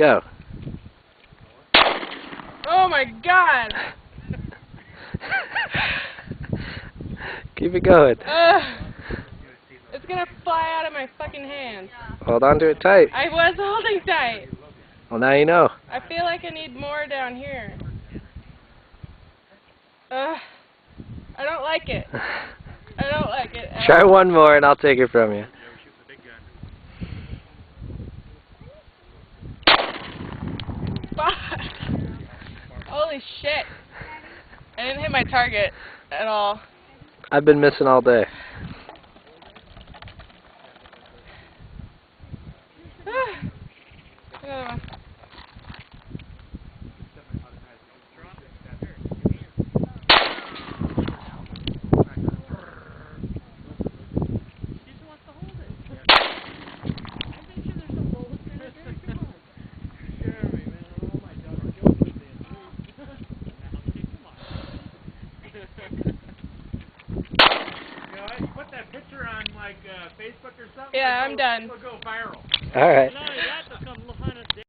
Go. Oh my god! Keep it going. It's gonna fly out of my fucking hands. Hold on to it tight. I was holding tight. Well, now you know. I feel like I need more down here. I don't like it. I don't like it at Try all. one more and I'll take it from you. Fuck. Holy shit. I didn't hit my target at all. I've been missing all day. Another one. Put that picture on like Facebook or something. Yeah, I'm done. It'll go viral. All right. Not only that, they'll come find